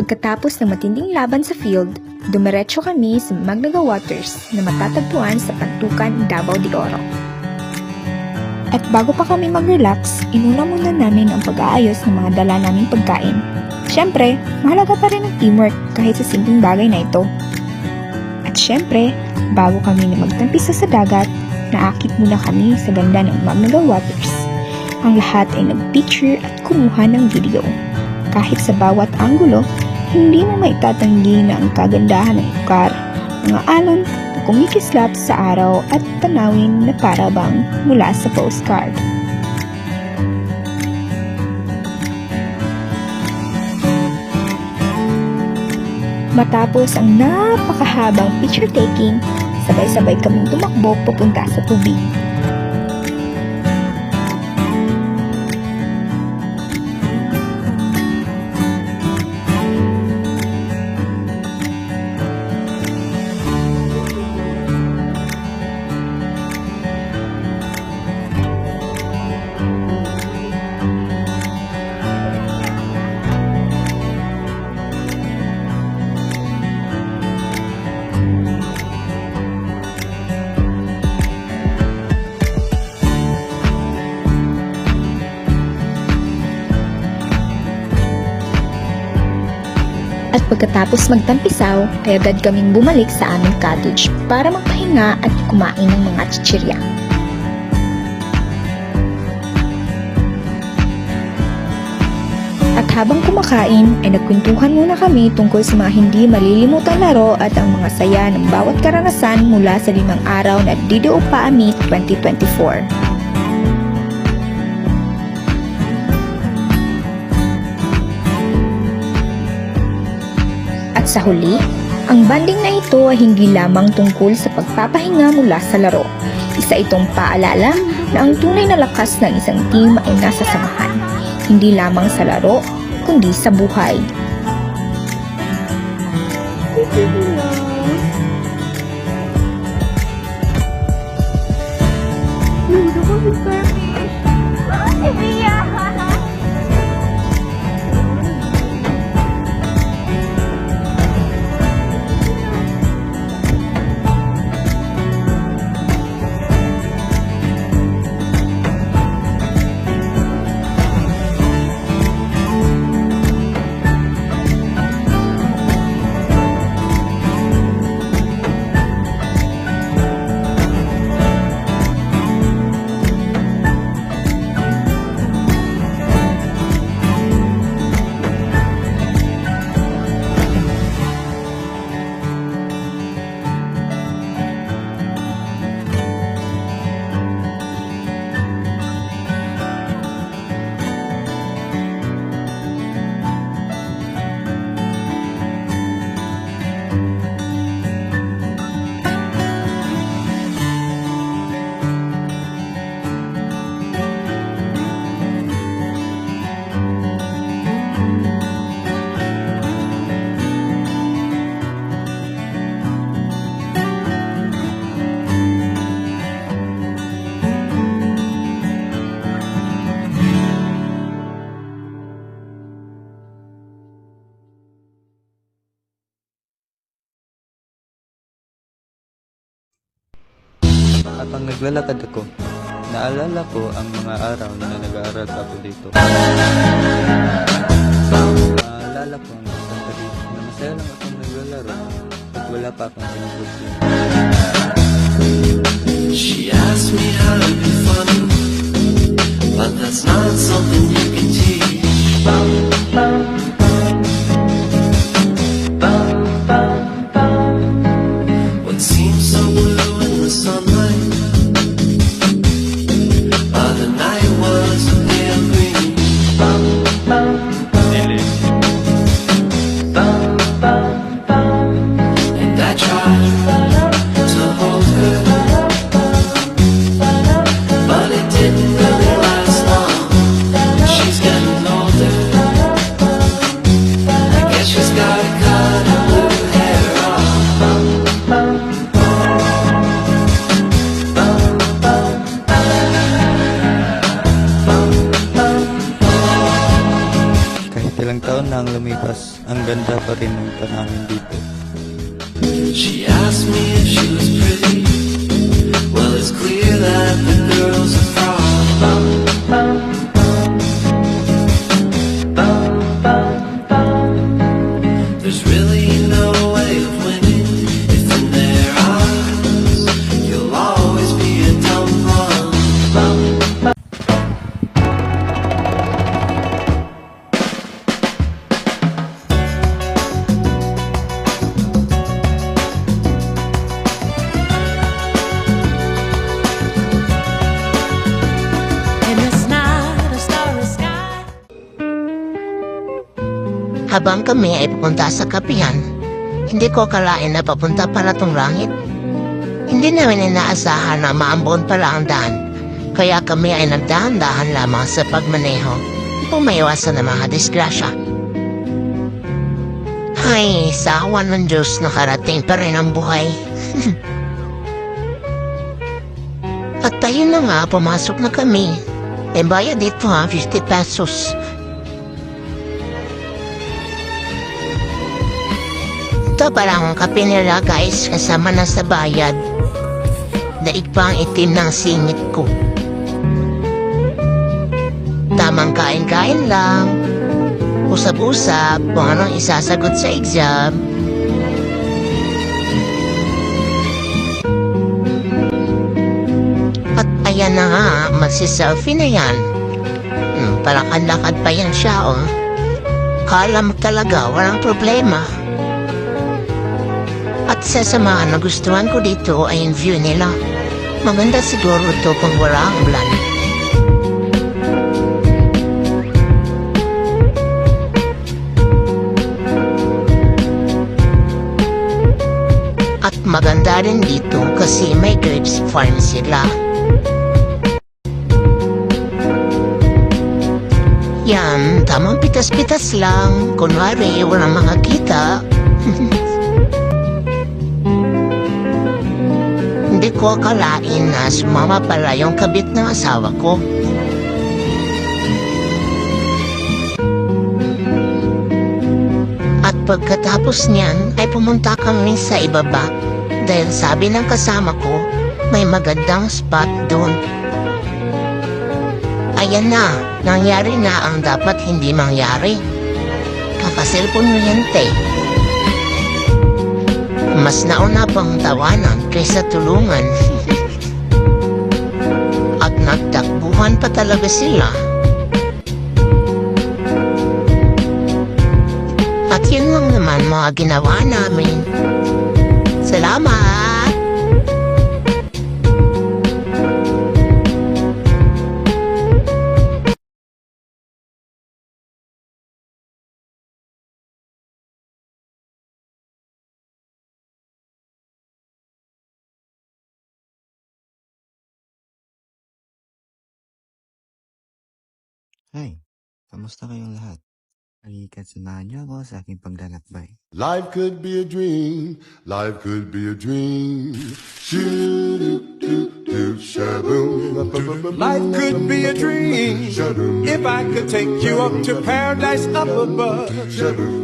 Pagkatapos ng matinding laban sa field, dumiretso kami sa Magnaga Waters na matatagpuan sa Pantukan, Davao de Oro. At bago pa kami mag-relax, inuna muna namin ang pag-aayos ng mga dala naming pagkain. Siyempre, mahalaga pa rin ang teamwork kahit sa simpleng bagay na ito. At siyempre, bago kami na magtampisa sa dagat, naakit muna kami sa ganda ng Magnaga Waters. Ang lahat ay nag-picture at kumuha ng video. Kahit sa bawat anggulo, hindi mo maitatanggi na ang kagandahan ng lugar, mga alon na kumikislap sa araw at tanawin na parabang mula sa postcard. Matapos ang napakahabang picture taking, sabay-sabay kaming tumakbo papunta sa tubig. At pagkatapos magtampisaw, ay agad kaming bumalik sa aming cottage para magpahinga at kumain ng mga chichirya. At habang kumakain, ay nagkwentuhan muna kami tungkol sa mga hindi malilimutang laro at ang mga saya ng bawat karanasan mula sa 5 araw na DDOPA Meet 2024. Sa huli, ang banding na ito ay hindi lamang tungkol sa pagpapahinga mula sa laro. Isa itong paalala na ang tunay na lakas ng isang team ay nasa samahan, hindi lamang sa laro, kundi sa buhay. Habang naglalakad ako, naalala ko ang mga araw na nag-aaral pa ako dito. Naalala ko ang isang gabi na masaya lang akong naglalaro at wala pa akong sinubusin. She asked me how to be funny, but that's not something you can teach. What seems so blue in the sunlight, by the night was a pale green. And I tried to pang lumipas, ang ganda pa rin ng tanawin dito. She asked me if she was pretty. Well, it's clear that the girl's a fraud. There's really no way of winning if in their eyes you'll always be a dumb one. In this night of starry sky. Habang kami ay pupunta sa kapihan, hindi ko akalain na papunta pala tong langit. Hindi namin inaasahan na maambon pala ang daan, kaya kami ay nagdahan-dahan lamang sa pagmaneho upang maiwasan ng mga disgrasya. Ay, sa awan ng Diyos nakarating pa rin ang buhay. At tayo na nga, pumasok na kami. E bayad dito ha, 50 pesos. Ito parang kape nila guys, kasama na sa bayad. Daig pa ang itim ng singit ko. Tamang kain-kain lang. Usap-usap kung anong isasagot sa exam. At ayan na nga, magsiselfie na yan. Palakad-lakad pa yan siya oh. Kala mo talaga walang problema. At isa sa mga nagustuhan ko dito ay yung view nila. Maganda siguro ito kung wala ang ulan. At maganda rin dito kasi may grapes farm sila. Yan, tamang pitas-pitas lang. Kunwari, walang mga kita. Hindi ko akalain na sumama pala yung kabit ng asawa ko. At pagkatapos niyan ay pumunta kami sa ibaba dahil sabi ng kasama ko may magandang spot doon. Ayan na, nangyari na ang dapat hindi mangyari. Kakaselfon mo yan, te. Mas nauna pang tawanan kaysa tulungan. At nagtakbuhan pa talaga sila. At yun lang naman mga ginawa namin. Salamat! Hi, kamusta kayong lahat? Halika't samahan niyo ako sa aking paglalakbay. Life could be a dream. Life could be a dream. Shoo-doo-doo-doo, shaboom. Life could be a dream if I could take you up to paradise up above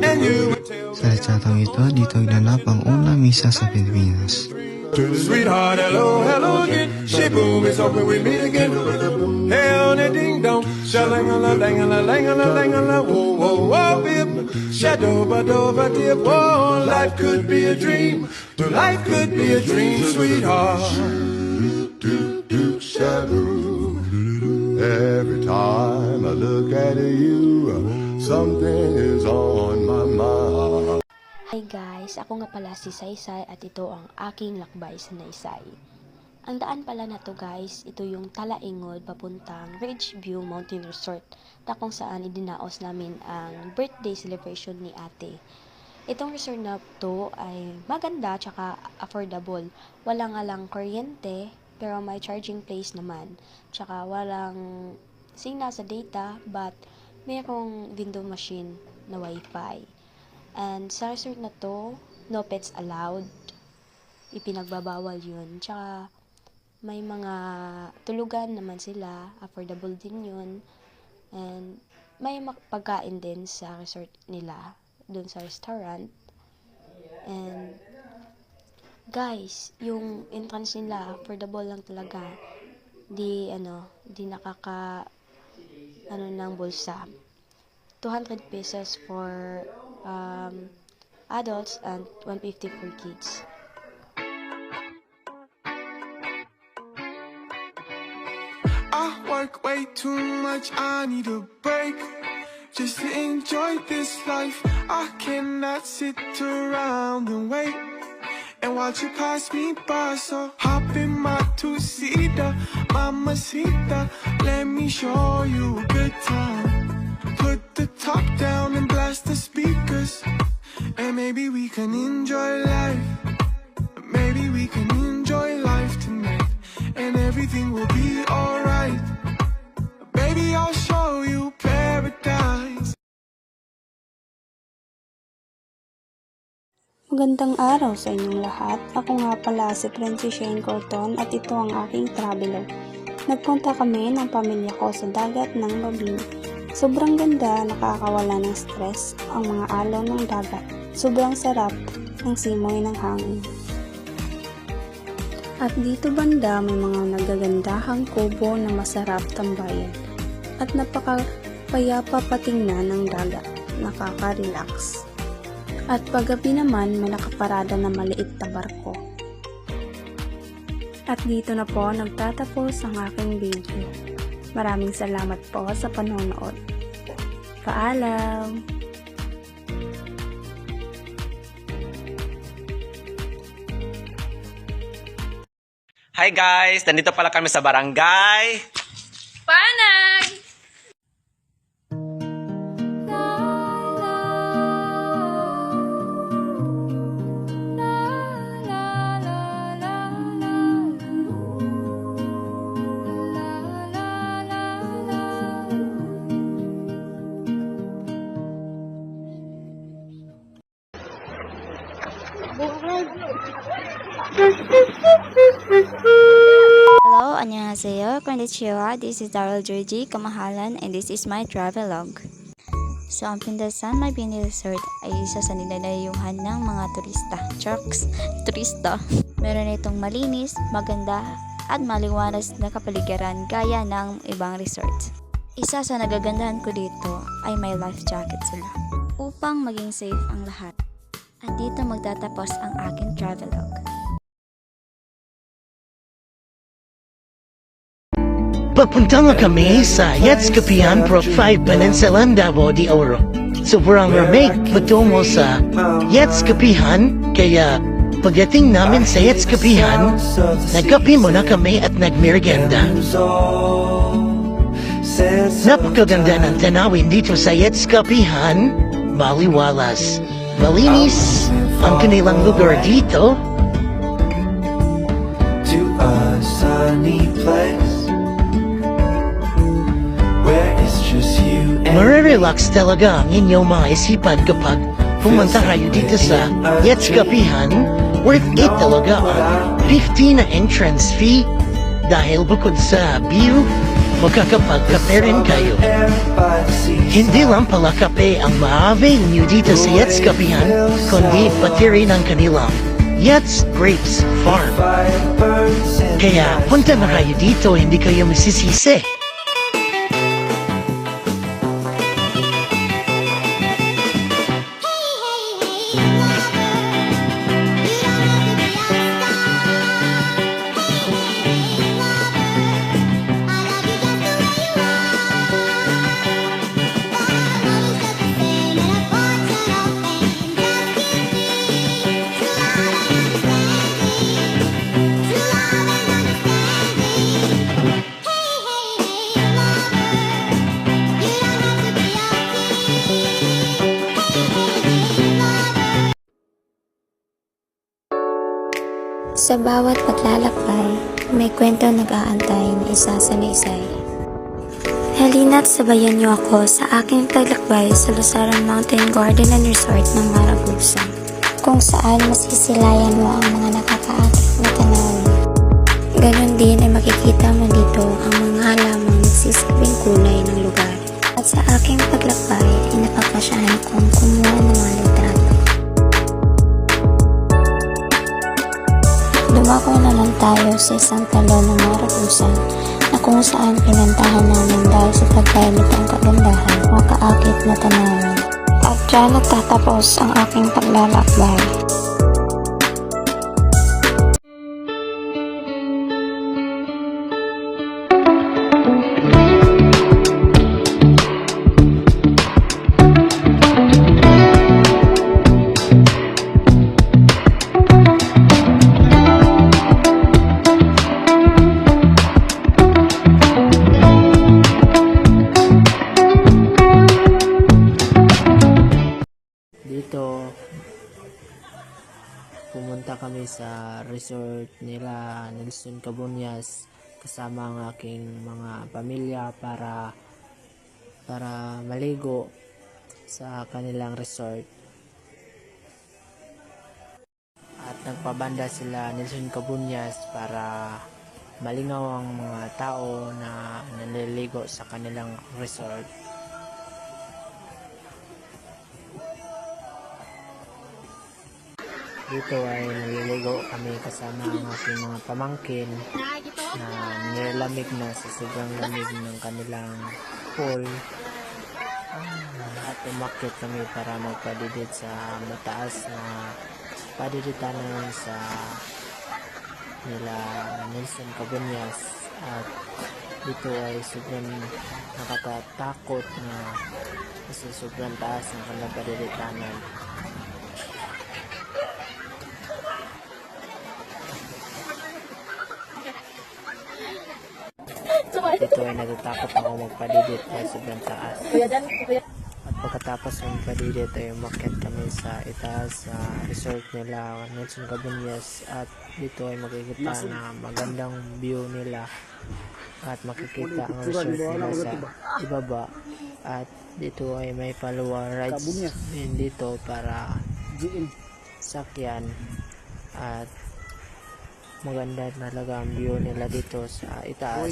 and you would tell Sa etsatang ito, dito ilalap ang unang misa sa Pilipinas. sweetheart, hello, hello again. Shaboom, it's hoping we meet again. Hey, on a ding dong, shalangala, dangala, langala, langala, whoa, whoa, whoa, bib. Shadoba, doba, dip, whoa. Life could be a dream. Life could be a dream, sweetheart. Do shadow. Every time I look at you, something is on my mind. Hi guys, ako nga pala si Saysay at ito ang aking lakbay sa Naysay. Ang daan pala na to guys, ito yung Talaingod papuntang Ridgeview Mountain Resort na kung saan idinaos namin ang birthday celebration ni ate. Itong resort na to ay maganda tsaka affordable. Walang alang kuryente pero may charging place naman. Tsaka walang signal sa data but mayroong window machine na wifi. And sa resort na to, no pets allowed. Ipinagbabawal yun. Tsaka, may mga tulugan naman sila. Affordable din yun. And, may pagkain din sa resort nila, dun sa restaurant. And guys, yung entrance nila affordable lang talaga. Di nakaka ng bulsa. 200 pesos for adults and 150 for kids. I work way too much, I need a break just to enjoy this life. I cannot sit around and wait and watch you pass me by. So hop in my two-seater, mamacita, let me show you a good time. Put the top down and blast the speakers, and maybe we can enjoy life. Maybe we can enjoy life tonight, and everything will be alright. Baby, I'll show you paradise. Magandang araw sa inyong lahat. Ako nga pala si Princess Shane Corton at ito ang aking travelog. Nagpunta kami ng pamilya ko sa dagat ng Mabini. Sobrang ganda, nakakawala ng stress ang mga alon ng dagat. Sobrang sarap ng simoy ng hangin. At dito banda may mga nagagandahang kubo na masarap tambayan. At napakapayapa patingnan ng dagat, nakaka-relax. At paggabi naman may nakaparada na maliit na barko. At dito na po nagtatapos ang aking video. Maraming salamat po sa panonood. Paalam! Hi guys! Nandito pala kami sa barangay Panay! Hello, annyeonghaseyo, konnichiwa, this is Daryl Georgie, kamahalan, and this is my travelog. So, ang Pindasan Mabini Resort ay isa sa nilalayuhan ng mga turista. Meron itong malinis, maganda, at maliwanas na kapaligiran gaya ng ibang resort. Isa sa nagagandahan ko dito ay may life jacket sila, upang maging safe ang lahat. At dito magtatapos ang aking travelog. Papunta nga kami sa Yatskapian Pro 5 Peninsula, Davao de Oro. Sobrang ramig patungo sa Yatskapian, kaya pagdating namin sa Yatskapian, nagkape muna kami at nagmerienda. Napakaganda ng tanawin dito sa Yatskapian, maliwalas. Malinis ang kanilang lugar dito. To a sunny place where it's just you and Marirelax talaga ang inyong mga isipan kapag pumunta kayo dito sa Yatskapian. Worth it talaga ang 50 na entrance fee dahil bukod sa view, makakapagkape rin kayo. Hindi lang pala kape ang ma-avail nyo dito sa Yatskapian, kundi pati rin ang kanilang Yats Grapes Farm. Kaya punta na kayo dito, hindi kayo masisisi. Sa bawat paglalakbay, may kwento nag-aantay na isa sa Naysay. Halina't sabayan niyo ako sa aking paglakbay sa Lusaran Mountain Garden and Resort ng Marabusan, kung saan masisilayan mo ang mga nakakaakit na tanawin. Ganon din ay makikita mo dito ang mga halamang nagsisabing kulay ng lugar. At At sa aking paglakbay ay napapasyahan kong kumuha ng mga litrato. Dumako na lang tayo sa isang talon ng Marabusan na kung saan pinantahan namin dahil sa pagbay nitong kagandahan, makaakit na tanawin. At dyan nagtatapos ang aking paglalakbay. Dito, pumunta kami sa resort nila Nelson Cabuñas kasama ang aking mga pamilya para maligo sa kanilang resort. At nagpabanda sila Nelson Cabuñas para malingaw ang mga tao na naliligo sa kanilang resort. Dito ay naliligo kami kasama ang aking mga pamangkin na nilalamig na sa sobrang lamig ng kanilang pool. At umakyat kami para magpadidit sa mataas na padiditanan sa nila Nelson Cabuñas. At dito ay sobrang nakatatakot na kasi sobrang taas ng kanilang padiditanan. Dito ay natatakot ako magpadidit dahil sobrang taas. At pagkatapos ng magpadidit ay umakyat kami sa itaas sa resort nila Nelson Cabuñas. At dito ay makikita na magandang view nila at makikita ang resort nila sa ibaba. At dito ay may paluwa rides din dito para sakyan. At maganda talaga ang view nila dito sa itaas.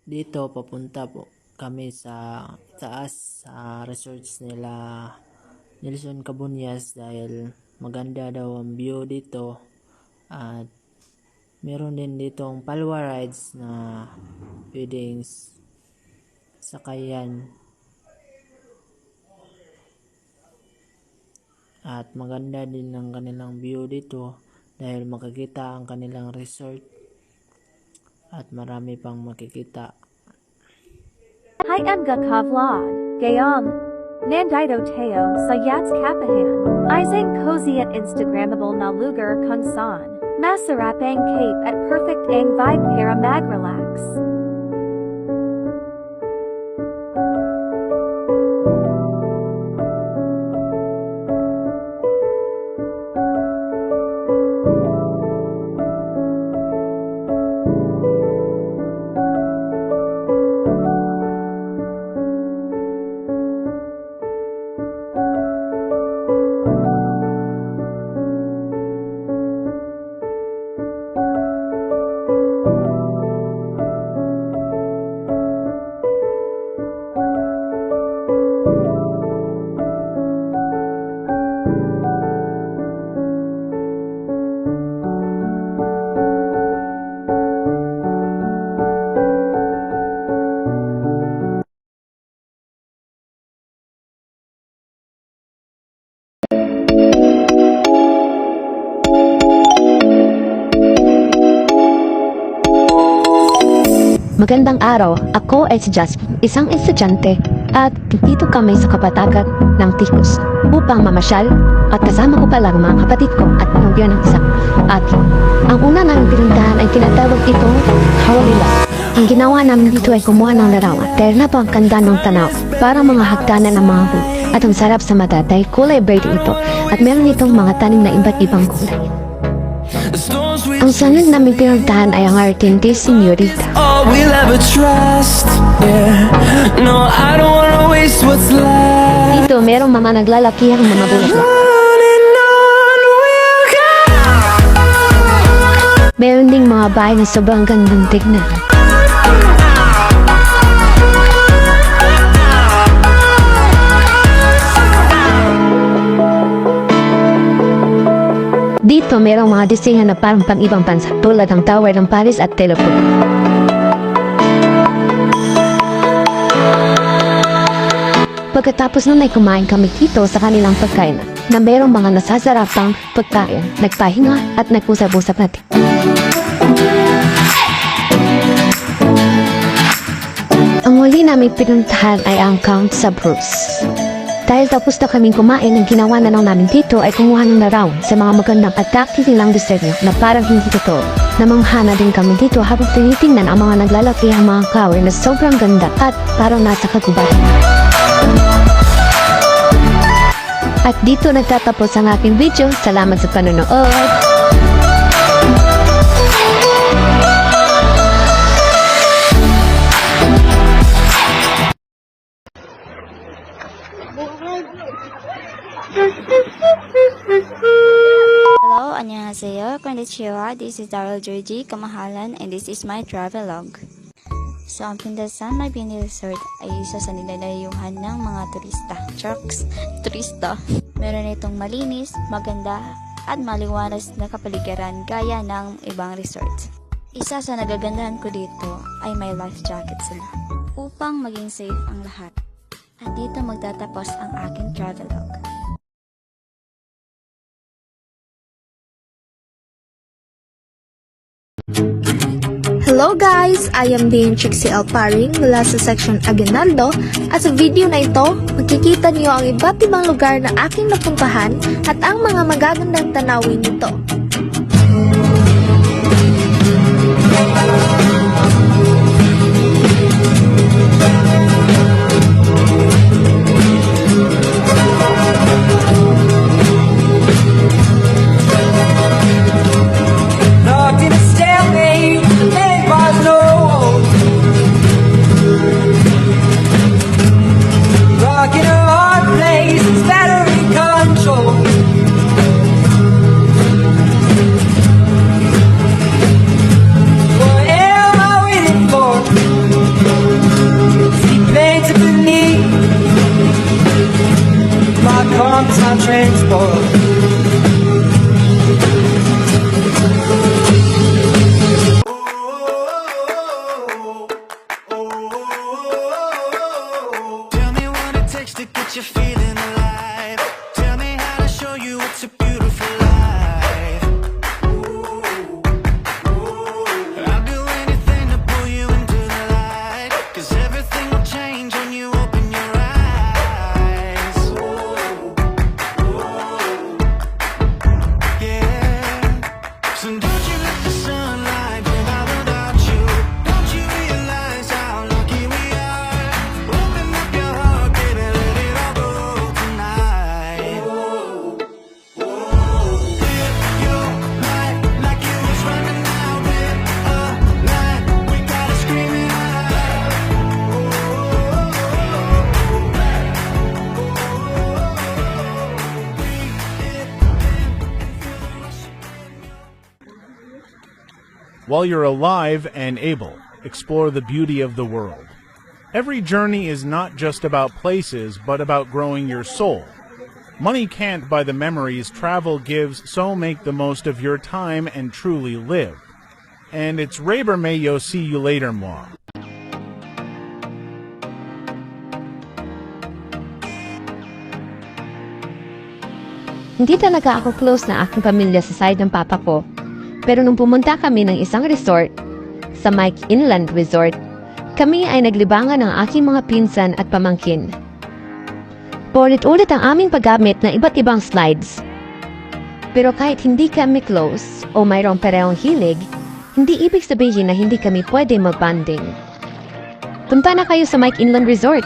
Dito papunta po kami sa taas sa resorts nila Nelson Cabuñas dahil maganda daw ang view dito. At meron din ditong palwa rides na pwedeng sakayan. At maganda din ang kanilang view dito dahil makikita ang kanilang resort at marami pang makikita. Hi Emga Ka Vlog, Gayam, Nandito Teo sa Yats Kapahan, Isang Cozy at Instagrammable na lugar kung saan, masarap ang cape at perfect ang vibe para mag-relax. Magandang araw, ako ay si Jasmine, isang estudyante at dito kami sa kapatagan ng Ticos upang mamasyal at kasama ko pala ang mga kapatid ko at panugyan ng isang ate. Ang una naming pinuntahan ay tinatawag itong Hawalila. Ang ginawa namin dito ay kumuha ng larawan dahil napakaganda ng tanaw, parang mga hagdanan ng mga hood at ang sarap sa mata dahil kulay verde ito at meron itong mga tanim na iba't ibang kulay. Ang sunod namin pinuntahan ay ang Artente Señorita. All we'll ever trust, yeah. No, I don't wanna waste what's left. Dito merong mga naglalakihang mga bulaklak. Meron ding mga bahay na sobrang gandang tignan. Dito merong mga disenyo na parang pang-ibang bansa tulad ng Tower ng Paris at Teleport. Pagkatapos nun ay kumain kami dito sa kanilang pagkain na merong mga nasasarapang pagkain, nagpahinga at nagpusap-usap natin. Ang huli namin pinuntahan ay ang Count sa Bruce. Dahil tapos na kaming kumain, ang ginawa na lang namin dito ay kumuha ng larawan sa mga magandang at taktis nilang disenyo na parang hindi totoo. Namanghana din kami dito habang tinitingnan ang mga naglalakihang mga kahoy na sobrang ganda at parang nasa kagubatan. At dito nagtatapos ang aking video. Salamat sa panonood! Hello, annyeonghaseyo, konnichiwa, this is Daryl Georgie, kamahalan, and this is my travelogue. So, ang Pindasan Mabini Resort ay isa sa nilalayuhan ng mga turista. Meron itong malinis, maganda, at maliwanas na kapaligiran gaya ng ibang resorts. Isa sa nagagandahan ko dito ay may life jacket sila upang maging safe ang lahat. At dito magtatapos ang aking travelogue. Hello guys! I am Dean Chixie Alparing mula sa section Aguinaldo at sa video na ito, makikita niyo ang iba't ibang lugar na aking napuntahan at ang mga magagandang tanawin nito. Knocking a stalemate, many bars no. Rocking a hard place, it's battery control. What am I waiting for? See painted beneath my constant transport. Tell me what it takes to get you feeling alive. Tell me how to show you it's a beautiful life. I'll do anything to pull you into the light, 'cause everything will change when you open your eyes. Yeah. So don't you let the sunlight dim out without you. Don't you realize how lucky we are? Open up your heart, baby, let it all go tonight. Live your life like it was running out. Live a life, we gotta scream it out. While you're alive and able, explore the beauty of the world. Every journey is not just about places, but about growing your soul. Money can't buy the memories travel gives, so make the most of your time and truly live. And it's Raber Mayo, see you later, moi. Hindi talaga ako close na aking pamilya sa side ng papa ko. Pero nung pumunta kami ng isang resort, sa Mike Inland Resort, kami ay naglibangan ng aking mga pinsan at pamangkin. Paulit-ulit ang aming paggamit ng iba't ibang slides. Pero kahit hindi kami close o mayroong parehong hilig, hindi ibig sabihin na hindi kami pwede mag-bonding. Punta na kayo sa Mike Inland Resort.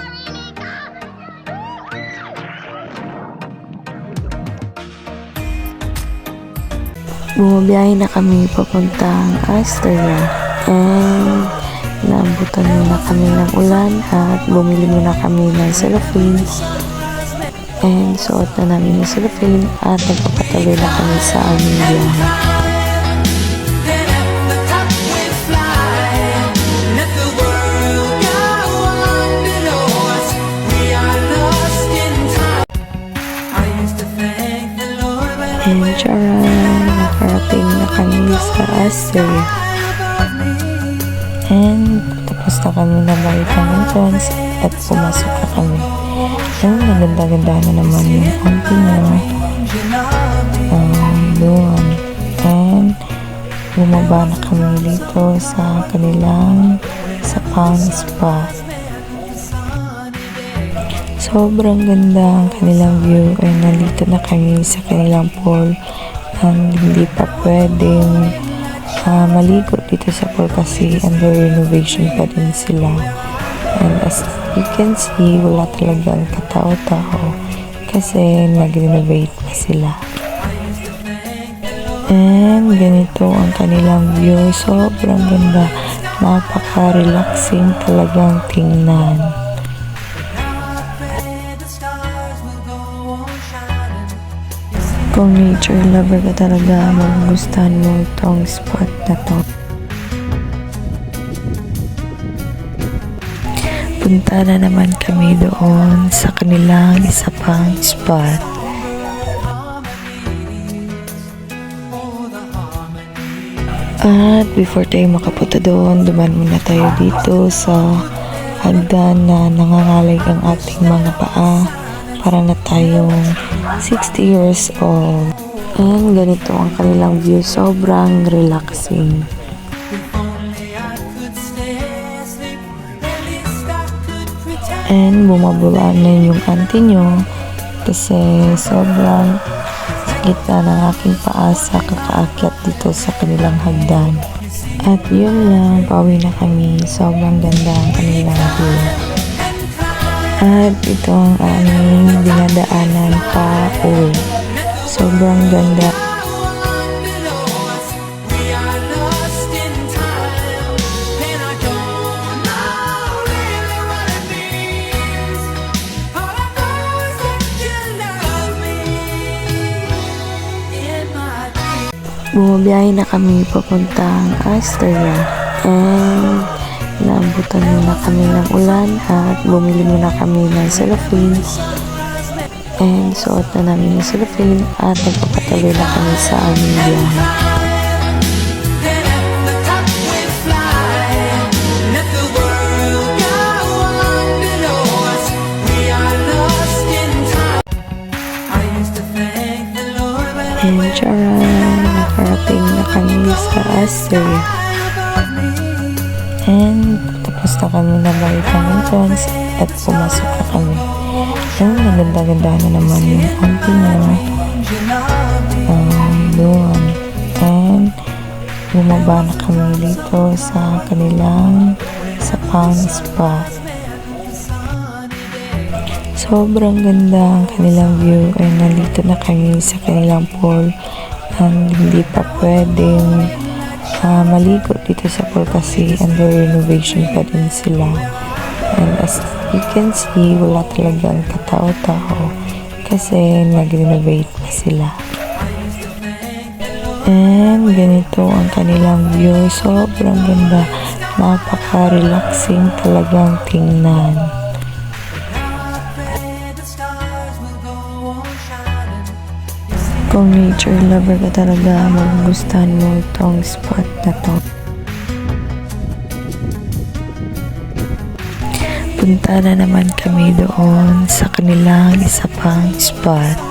Bumabiyahe na kami papuntang Astoria and naabutan muna kami ng ulan at bumili muna kami ng cellophane and suot na namin yung cellophane at nagpapatuloy na kami sa aming biyahe. And charan, nakarating na kami sa Astoria. And tapos na kami na balik ng entrance at pumasok na kami. And naganda-ganda na naman yung auntie niya. Doon. And bumaba na kami dito sa kanilang sapang spot. Sobrang ganda ang kanilang view ay nandito na kami sa kanilang pool and hindi pa pwedeng maligo dito sa pool kasi under renovation pa din sila. And as you can see, wala talagang katao-tao kasi nag-renovate pa sila. And ganito ang kanilang view. Sobrang ganda. Napaka-relaxing talagang tingnan. Kung nature lover ka talaga, magugustuhan mo itong spot na to. Punta na naman kami doon sa kanilang isa pang spot. At before tayo makapunta doon, duman muna tayo dito sa hagdan na nangangalay ang ating mga paa para na tayong 60 years old. And ganito ang kanilang view. Sobrang relaxing. And bumabula na yung auntie nyo kasi sobrang sakit na ng aking paa sa kakaakyat dito sa kanilang hagdan. At yun lang, pauwi na kami. Sobrang ganda ang kanilang view. At ito ang aming dinadaanan pa uwi. Sobrang ganda. Bumabiyahe na kami papuntang Astoria and naabutan muna kami ng ulan at bumili muna kami ng cellophane and suot na namin yung cellophane at nagpapatuloy na kami sa aming biyahe. And charan, nakarating na kami sa Astoria. And tapos na kami na balik ng entrance at pumasok na kami. And naganda-ganda na naman yung auntie niya. Doon. And bumaba na kami dito sa kanilang sapang spot. Sobrang ganda ang kanilang view ay nandito na kami sa kanilang pool and hindi pa pwedeng maligo dito sa pool kasi under renovation pa din sila. And as you can see, wala talagang katao-tao kasi nag-renovate pa sila. And ganito ang kanilang view. Sobrang ganda. Napaka-relaxing talagang tingnan. Kung nature lover ka talaga, magugustuhan mo itong spot na to. Punta na naman kami doon sa kanilang isa pang spot.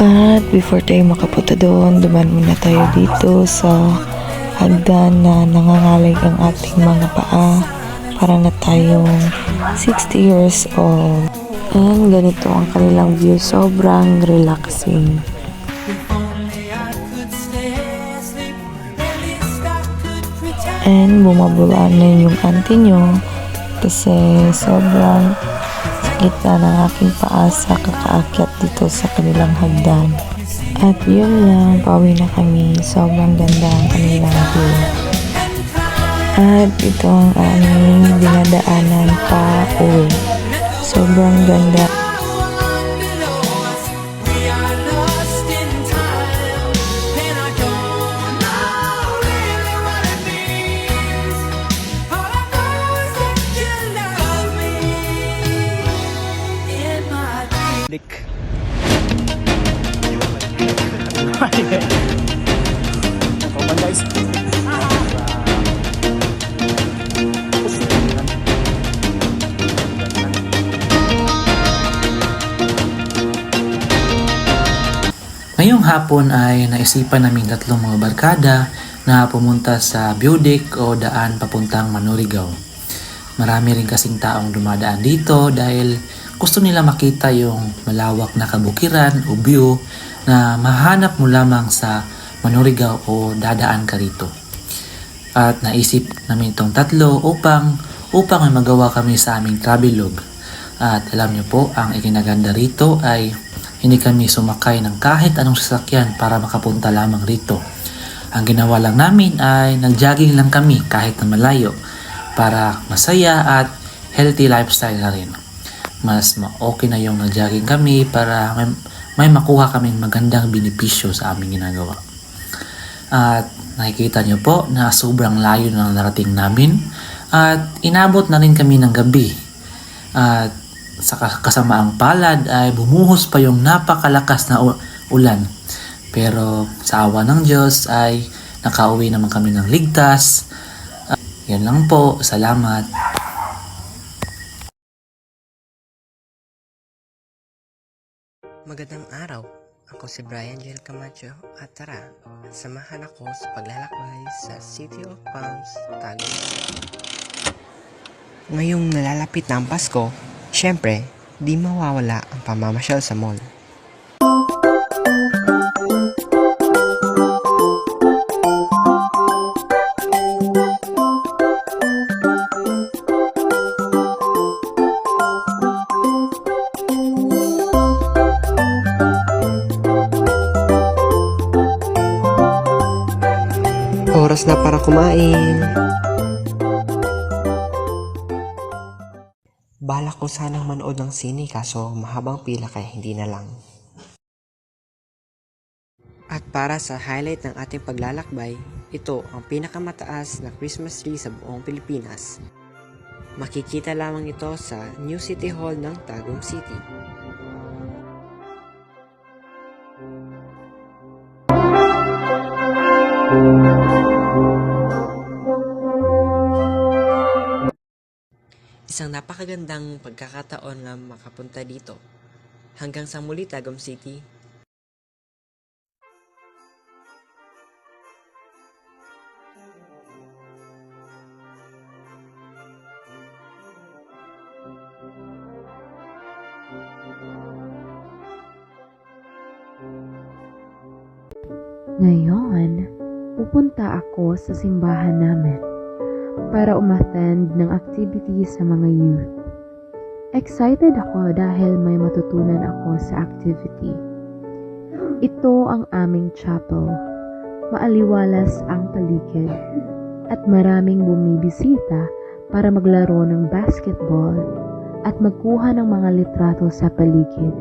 At before tayo makapunta doon, duman muna tayo dito sa hagdan na nangangalig ang ating mga paa para na tayong 60 years old. And ganito ang kanilang view, sobrang relaxing. And bumabulaan na yung auntie nyo kasi sobrang sakit na ng aking paa sa kakaakyat dito sa kanilang hagdan. At yun lang, pauwi na kami. Sobrang ganda ang kanilang view. At ito ang aming dinadaanan pa uwi. Sobrang ganda. Guys. Ngayong hapon ay naisipan namin tatlong mga barkada na pumunta sa Beaudec o daan papuntang Manurigaw. Marami rin kasing taong dumadaan dito dahil gusto nila makita yung malawak na kabukiran o view na mahanap mo lamang sa Manurigaw o dadaan ka rito. At naisip namin itong tatlo upang may magawa kami sa aming travelog. At alam niyo po, ang ikinaganda rito ay hindi kami sumakay ng kahit anong sasakyan para makapunta lamang rito. Ang ginawa lang namin ay nag-jogging lang kami kahit na malayo para masaya at healthy lifestyle na rin. Mas okay na yung nag-jogging kami para may makuha kaming magandang benepisyo sa aming ginagawa. At nakikita nyo po na sobrang layo na narating namin at inabot na rin kami ng gabi. At sa kasamaang palad ay bumuhos pa yung napakalakas na ulan. Pero sa awa ng Diyos ay nakauwi naman kami ng ligtas. Yan lang po. Salamat. Magandang araw. Ako si Brian Joel Camacho at tara, samahan ako sa paglalakbay sa City of Palms, Tagum. Ngayong nalalapit na ang Pasko, syempre, di mawawala ang pamamasyal sa mall. Oras na para kumain. Balak ko sanang manood ng sine kaso mahabang pila kaya hindi na lang. At para sa highlight ng ating paglalakbay, ito ang pinakamataas na Christmas tree sa buong Pilipinas. Makikita lamang ito sa New City Hall ng Tagum City. Isang napakagandang pagkakataon na makapunta dito. Hanggang sa muli, Tagum City. Ngayon, pupunta ako sa simbahan namin para umattend ng activities sa mga youth. Excited ako dahil may matutunan ako sa activity. Ito ang aming chapel. Maaliwalas ang paligid at maraming bumibisita para maglaro ng basketball at magkuha ng mga litrato sa paligid.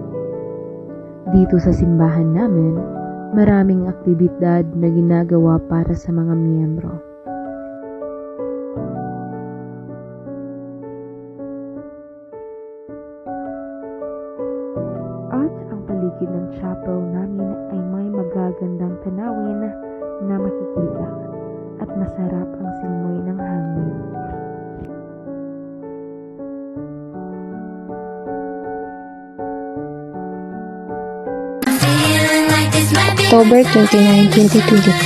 Dito sa simbahan namin, maraming aktibidad na ginagawa para sa mga miyembro. At ang paligid ng chapel namin ay may magagandang tanawin na makikita at masarap ang simoy ng hangin. Feeling October 29,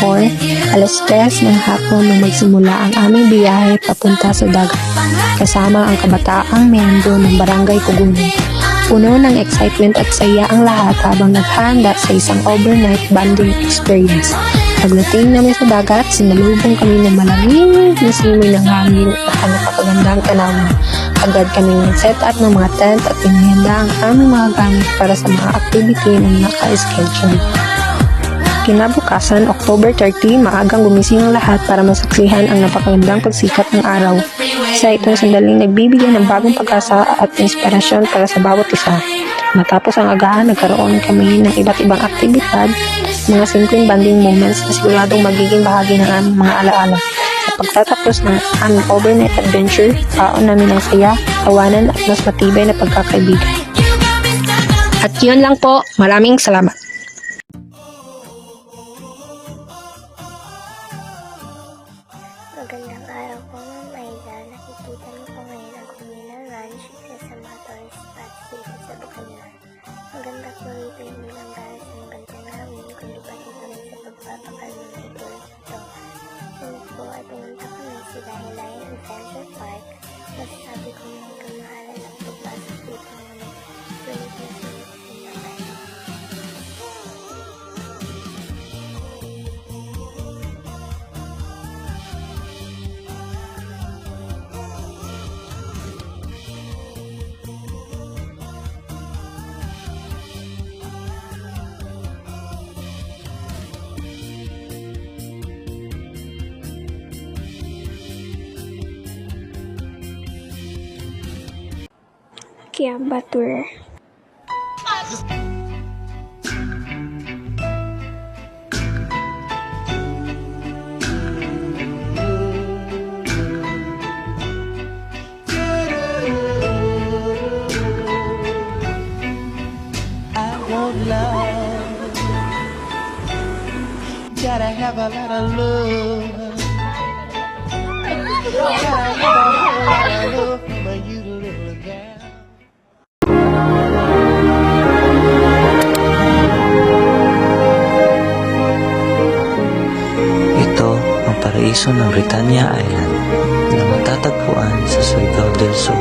2024, alas 3 ng hapon nang magsimula ang aming biyahe papunta sa dagat, kasama ang kabataang miyembro ng Barangay Kugunan. Puno ng excitement at saya ang lahat habang naghahanda sa isang overnight bonding experience. Pagdating namin sa dagat, sinalubong kami ng malamig na simoy ng hangin at napakagandang tanawin. Agad kaming set up ng mga tent at pinihanda ang aming mga gamit para sa mga activity na naka-schedule. Kinabukasan, October 30, maagang gumising ang lahat para masaksihan ang napakagandang pagsikat ng araw. Isa itong sandaling nagbibigay ng bagong pag-asa at inspirasyon para sa bawat isa. Matapos ang agahan, nagkaroon kami ng iba't ibang aktibidad, mga simpleng bonding moments na siguradong magiging bahagi ng aming mga alaala. Sa pagtatapos ng aming overnight adventure, paon namin ang saya, tawanan at mas matibay na pagkakaibigan. At yun lang po, maraming salamat. Magandang araw po, Ma'am Aida. Nakikita niyo po ngayon ang communal ranch isa sa mga tourist spots dito sa Bukidnon. Maganda po rito hindi lang dahil sa magandang gawin, kundi pati kami sa pagpapakalma ng tourist ito. Una po ay pumunta kami sa Dahilayan Adventure Park. Masasabi ko yung kamahalan ng pagpasok dito namin. Sulit na sulit din naman. Kiamba Tour. I want love. Gotta have a lot of love. Gotta have a lot of love for you, little gal. Ito ang paraiso ng Britannia Island na matatagpuan sa Surigao del Sur,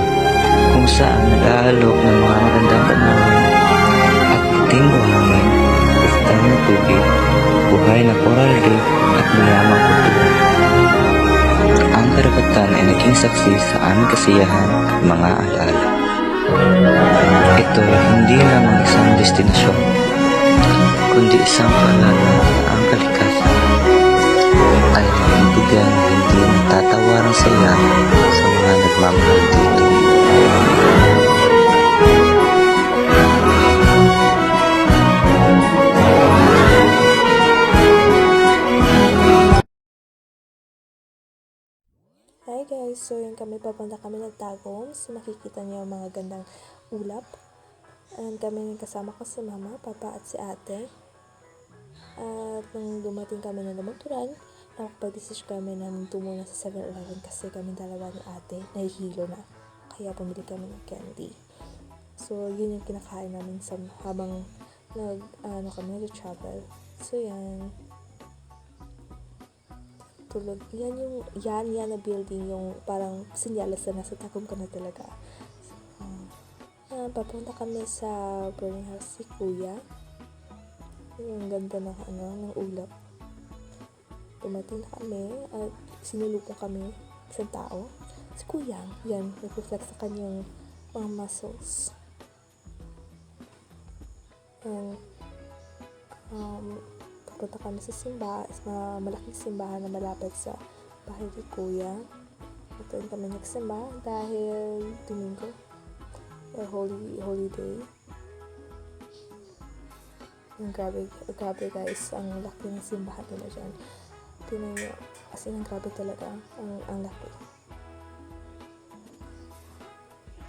kung saan nag-aalok ng mga magandang tanawin at puting buhangin, kristal na tubig, buhay na coral reef at mayamang kultura. Ang karagatan ay naging saksi sa aming kasiyahan at mga alaala. Ito ay hindi lamang isang destinasyon, kundi isang paalala na ang kalikasan ay nabibigyan ng hindi matatawarang saya sa mga nagmamahal dito. Hi guys! So yun papunta kami ng Tagum. So makikita niyo yung mga gandang ulap. And kami kasama ko si mama, papa at si ate. At nung dumating kami ng Lamuturan, nakapag-decision kami na tumuna sa 7-Eleven kasi kami dalawa ni ate nahihilo na. Kaya pumili kami ng candy. So yun yung kinakain namin habang kami nag-travel. So yan. Tulog. Yan na building yung parang sinyalas na nasa Tagum ka na talaga. Papunta kami sa boarding house si Kuya. Yung ganda ng ulap. Dumating na kami at sinulupong kami isang tao. Si Kuya, yan, nag-reflect sa kanyang mga muscles. And papunta kami sa malaking simbahan na malapit sa bahay ni Kuya. At doon kami nagsimba dahil Domingo, holy day. Grabe guys, ang laki ng simbahan nila dyan. Tingnan nyo, kasi grabe talaga, ang laki.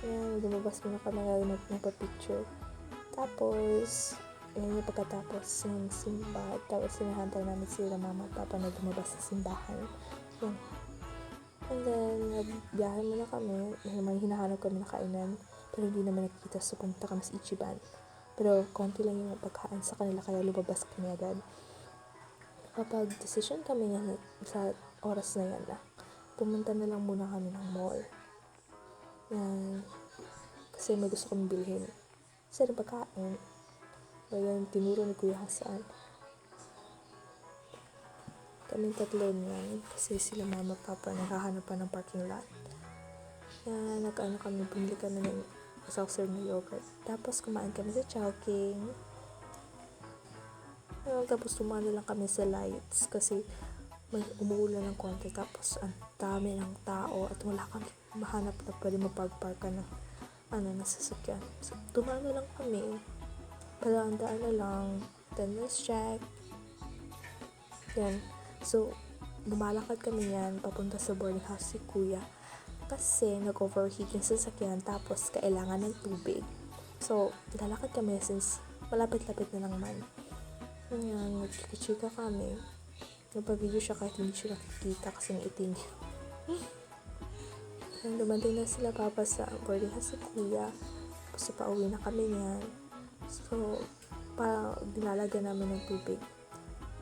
Yan, lumabas muna kami na nagpa-picture. Tapos, yan yung pagkatapos ng simba. Tapos sinahantay namin sila mama at papa na lumabas sa simbahan. Yan. And then, nagbiyahe muna kami. May hinahanap kami na kainan. Pero hindi naman nakikita. So, pumunta kami sa Ichiban. Pero konti lang yung pagkain sa kanila kaya lumabas kami agad. Kapag-decision kami yan sa oras na yan na pumunta na lang muna kami ng mall. Yan. Kasi may gusto kami bilhin. Kasi rin pagkain. Ayan, tinuro ni Kuya Hasan. Kaming tatlo niyan. Kasi sila mama at papa naghahanap pa ng parking lot. Yan, kami, bumili kami ng saucer na yogurt. Tapos kumain kami sa Chowking. Tapos tumalo lang kami sa lights kasi may umuulan ng konti. Tapos ang dami ng tao at wala kami mahanap na pwede mapagparka ng nasasakyan. So, tumalo lang kami. Palaan-daan na lang. Then let's check. Yan. So, lumalakad kami yan papunta sa boarding house si Kuya. Kasi nag-overheat yung sasakyan tapos kailangan ng tubig. So, lalakad kami since malapit-lapit na naman. Ayan, nagchika kami. Nagpa-video siya kahit hindi siya nakikita kasi ng itim niya. Ayan, dumating na sila papa sa boarding house si Kuya. Tapos pauwi na kami niyan. So, parang dinalagyan namin ng tubig.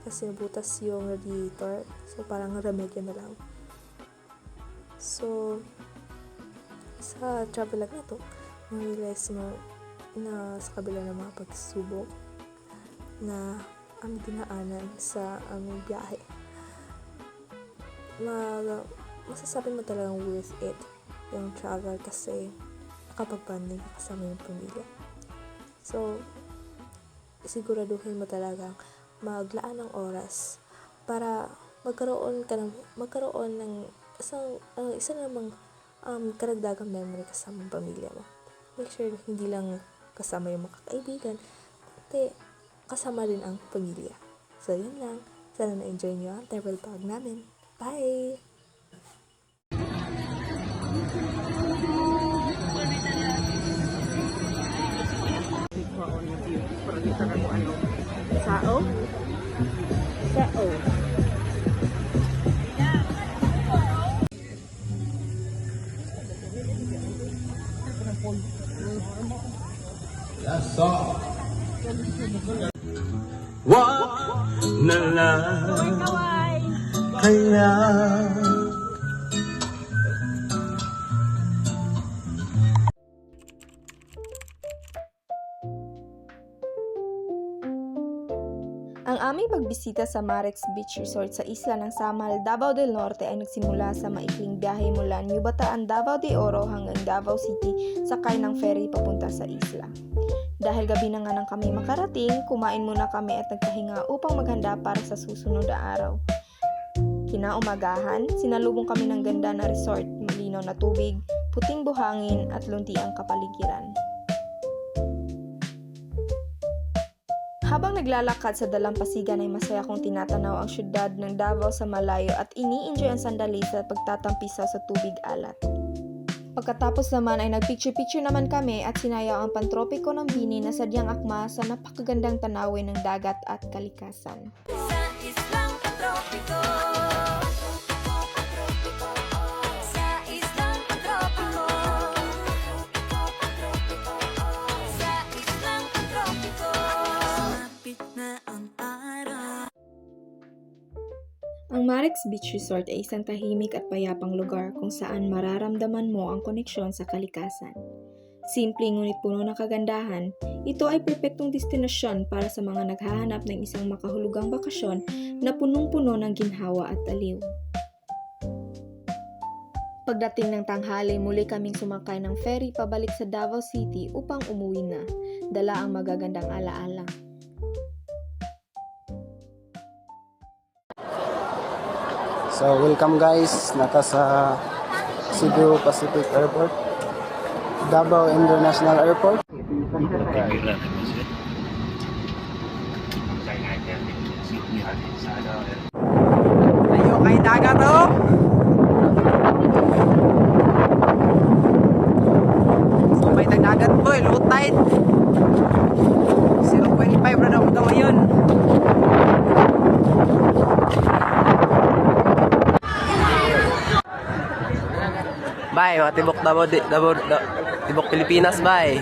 Kasi nabutas yung radiator. So, parang remedyo na lang. So, sa travel vlog na to, ma-realize mo na sa kabila ng mga pagsubok na ang dinaanan sa aming biyahe, masasabi mo talagang worth it yung travel kasi nakapag-bonding ka kasama yung pamilya. So, siguraduhin mo talagang maglaan ng oras para magkaroon ng isa namang karagdagang memory kasama ang pamilya mo. Make sure hindi lang kasama yung mga kaibigan, pati kasama rin ang pamilya. So, yun lang. Sana na-enjoy nyo ang travel vlog namin. Bye! Sao? Sao? Wag na lang kaya Ang aming pagbisita sa Marex Beach Resort sa isla ng Samal, Davao del Norte ay nagsimula sa maikling biyahe mula New Bataan, Davao de Oro hanggang Davao City sakay ng ferry papunta sa isla. Dahil gabi na nga nang kami makarating, kumain muna kami at nagpahinga upang maghanda para sa susunod na araw. Kinaumagahan, sinalubong kami ng ganda na resort, malinaw na tubig, puting buhangin at lunti ang kapaligiran. Habang naglalakad sa dalampasigan ay masaya kong tinatanaw ang syudad ng Davao sa malayo at ini-enjoy ang sandali sa pagtatampisaw sa tubig alat. Pagkatapos naman ay nagpicture-picture naman kami at sinayaw ang pantropiko ng Bini na sadyang akma sa napakagandang tanawin ng dagat at kalikasan. sa islang tropiko. Sa islang tropiko. Sa islang tropiko. Malapit na ang araw. Ang Marex Beach Resort ay isang tahimik at payapang lugar kung saan mararamdaman mo ang koneksyon sa kalikasan. Simple ngunit puno ng kagandahan, ito ay perpektong destinasyon para sa mga naghahanap ng isang makahulugang bakasyon na punong-puno ng ginhawa at aliw. Pagdating ng tanghali, muli kaming sumakay ng ferry pabalik sa Davao City upang umuwi na, dala ang magagandang alaala. So, welcome guys. Nata sa Cebu Pacific Airport, Davao International Airport. Ayo kay dagat oh. So may dagat boy, low tide. 0.5 na daw yun. Bye, mga tibok tibok Pilipinas, bye.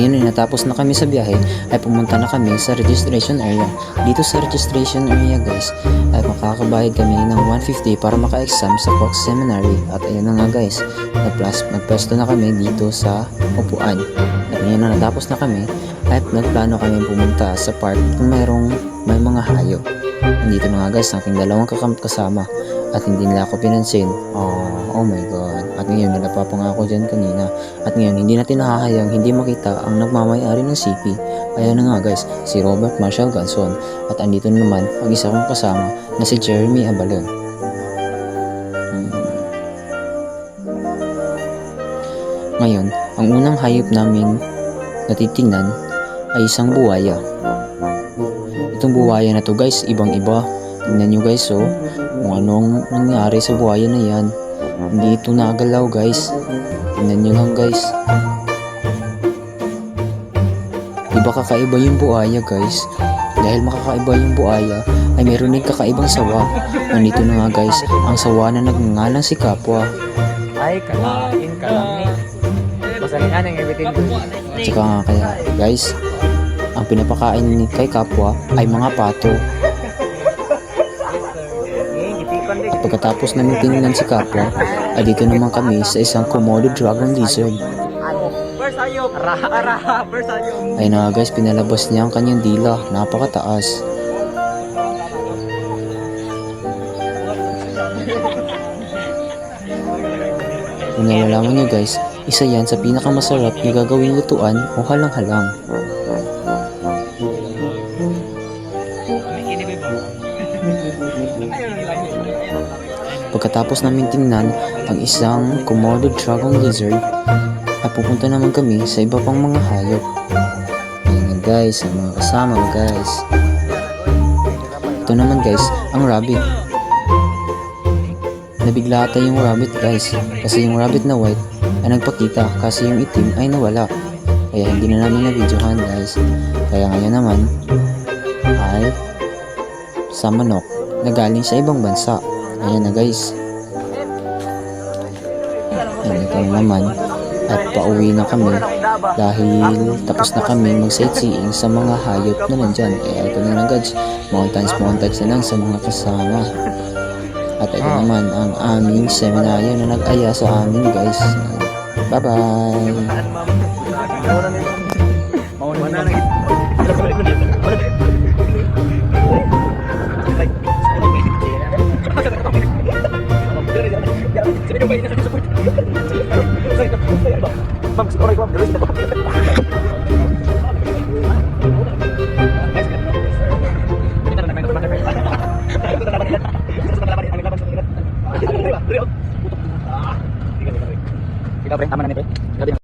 ngayon ay natapos na kami sa biyahe, ay pumunta na kami sa registration area. Dito sa registration area guys, ay makakabayad kami ng 150 para maka-exam sa Cox Seminary. At ayun na nga guys, nagpwesto na kami dito sa upuan. At ngayon na natapos na kami, ay nagplano kami pumunta sa park kung may mga hayop. Nandito na nga guys, aking dalawang kasama at hindi nila ako pinansin. Oh my god. At ngayon nalapa pa nga ako dyan kanina. At ngayon hindi natin nakahayang hindi makita ang nagmamayari ng CP. Kaya na nga guys, si Robert Marshall Ganson. At andito na naman ang isa kong kasama na si Jeremy Abalon. Ngayon, ang unang hayop namin natitingnan ay isang buwaya. Itong buwaya na to guys, ibang iba. Tingnan nyo guys kung anong nangyari sa buhaya na yan. Hindi ito nagalaw guys. Tingnan nyo lang guys. Diba kakaiba yung buhaya guys? Dahil makakaiba yung buhaya ay meron din kakaibang sawa. Nandito na nga guys ang sawa na nagngangalang si Kapwa. Ay, kalain ka lang eh. Basalingan ang everything good. At saka nga kaya guys, ang pinapakain ni kay Kapwa ay mga pato. Pagkatapos namin tingnan si Kapwa, ay dito naman kami sa isang Komodo Dragon Lizard. Ay na guys, pinalabas niya ang kanyang dila, napakataas. Kung nalalaman nyo guys, isa yan sa pinakamasarap na gagawing lutuan o halang-halang. Pagkatapos namin tingnan ang isang Komodo Dragon Lizard, ay pupunta naman kami sa iba pang mga hayop. Ayan guys, ang mga kasama guys. Ito naman guys, ang rabbit. Nabigla ata yung rabbit guys, kasi yung rabbit na white ay nagpakita, kasi yung itim ay nawala. Kaya hindi na namin na-videohan guys. Kaya ngayon naman ay sa manok na galing sa ibang bansa. Ayan na guys. Ayan, ito naman. At pauwi na kami dahil tapos na kami mag-sightseeing sa mga hayop na nandyan. Kaya ito na guys, mountains na lang sa mga kasama. At ito naman ang aming seminaryo na nag-aya sa amin guys. Bye bye. Kita pre, aman na pre.